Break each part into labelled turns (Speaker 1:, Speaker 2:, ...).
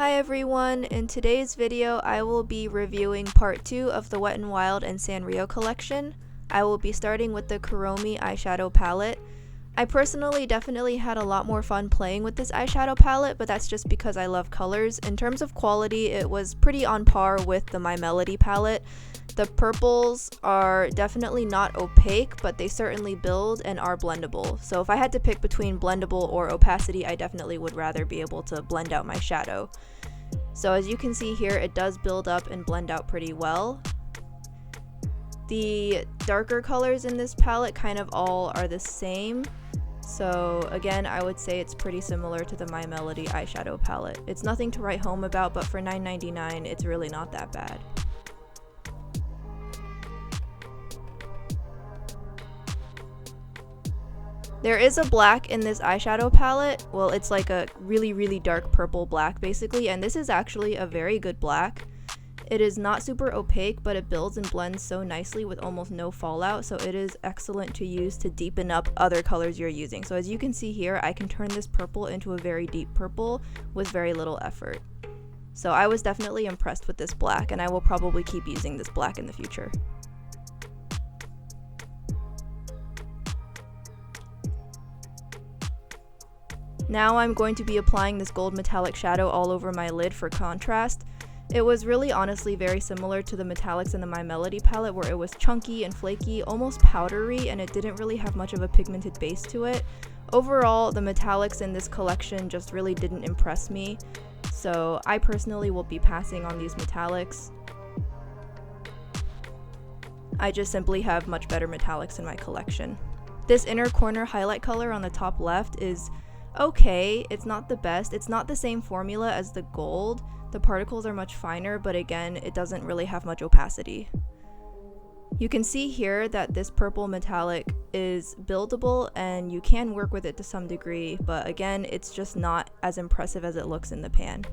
Speaker 1: Hi everyone, in today's video I will be reviewing part 2 of the Wet n Wild and Sanrio collection. I will be starting with the Kuromi eyeshadow palette. I personally definitely had a lot more fun playing with this eyeshadow palette, but that's just because I love colors. In terms of quality, it was pretty on par with the My Melody palette. The purples are definitely not opaque, but they certainly build and are blendable. So if I had to pick between blendable or opacity, I definitely would rather be able to blend out my shadow. So as you can see here, it does build up and blend out pretty well. The darker colors in this palette kind of all are the same. So again, I would say it's pretty similar to the My Melody eyeshadow palette. It's nothing to write home about, but for $9.99, it's really not that bad. There is a black in this eyeshadow palette. Well, it's like a really dark purple black basically, and this is actually a very good black. It is not super opaque, but it builds and blends so nicely with almost no fallout, so it is excellent to use to deepen up other colors you're using. So as you can see here, I can turn this purple into a very deep purple with very little effort. So I was definitely impressed with this black, and I will probably keep using this black in the future. Now I'm going to be applying this gold metallic shadow all over my lid for contrast. It was really honestly very similar to the metallics in the My Melody palette, where it was chunky and flaky, almost powdery, and it didn't really have much of a pigmented base to it. Overall, the metallics in this collection just really didn't impress me, so I personally will be passing on these metallics. I just simply have much better metallics in my collection. This inner corner highlight color on the top left is okay. It's not the best. It's not the same formula as the gold. The particles are much finer, but again, it doesn't really have much opacity. You can see here that this purple metallic is buildable and you can work with it to some degree, but again, it's just not as impressive as it looks in the pan.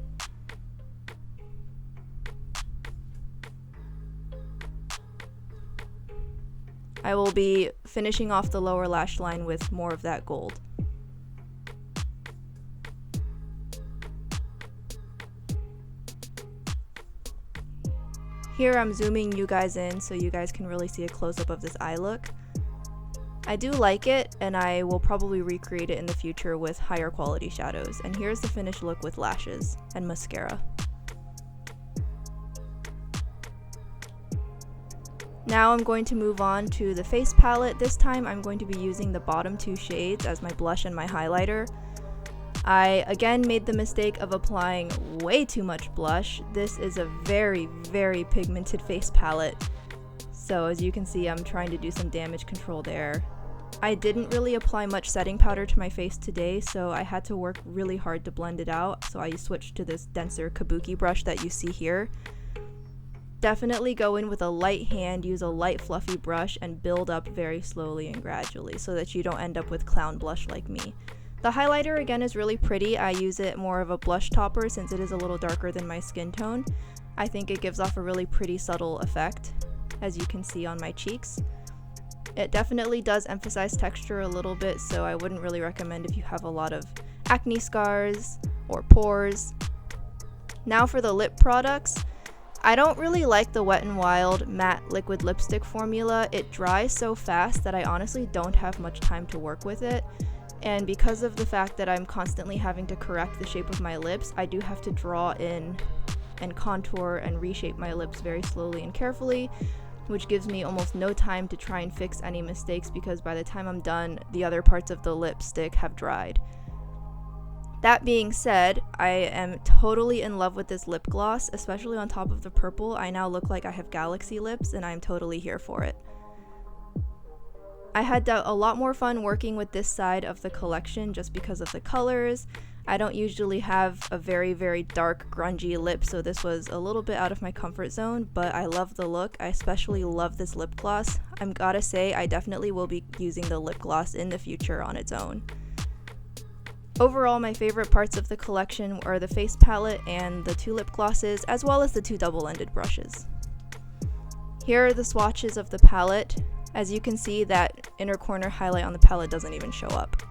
Speaker 1: I will be finishing off the lower lash line with more of that gold. Here I'm zooming you guys in so you guys can really see a close-up of this eye look. I do like it, and I will probably recreate it in the future with higher quality shadows. And here's the finished look with lashes and mascara. Now I'm going to move on to the face palette. This time I'm going to be using the bottom two shades as my blush and my highlighter. I again made the mistake of applying way too much blush. This is a very pigmented face palette, so as you can see, I'm trying to do some damage control there. I didn't really apply much setting powder to my face today, so I had to work really hard to blend it out, so I switched to this denser kabuki brush that you see here. Definitely go in with a light hand, use a light fluffy brush, and build up very slowly and gradually so that you don't end up with clown blush like me. The highlighter again is really pretty. I use it more of a blush topper since it is a little darker than my skin tone. I think it gives off a really pretty subtle effect, as you can see on my cheeks. It definitely does emphasize texture a little bit, so I wouldn't really recommend if you have a lot of acne scars or pores. Now for the lip products. I don't really like the Wet n Wild matte liquid lipstick formula. It dries so fast that I honestly don't have much time to work with it. And because of the fact that I'm constantly having to correct the shape of my lips, I do have to draw in and contour and reshape my lips very slowly and carefully, which gives me almost no time to try and fix any mistakes because by the time I'm done, the other parts of the lipstick have dried. That being said, I am totally in love with this lip gloss, especially on top of the purple. I now look like I have galaxy lips and I'm totally here for it. I had a lot more fun working with this side of the collection just because of the colors. I don't usually have a very dark grungy lip, so this was a little bit out of my comfort zone, but I love the look. I especially love this lip gloss. I'm gotta say, I definitely will be using the lip gloss in the future on its own. Overall, my favorite parts of the collection are the face palette and the two lip glosses, as well as the two double-ended brushes. Here are the swatches of the palette. As you can see, that inner corner highlight on the palette doesn't even show up.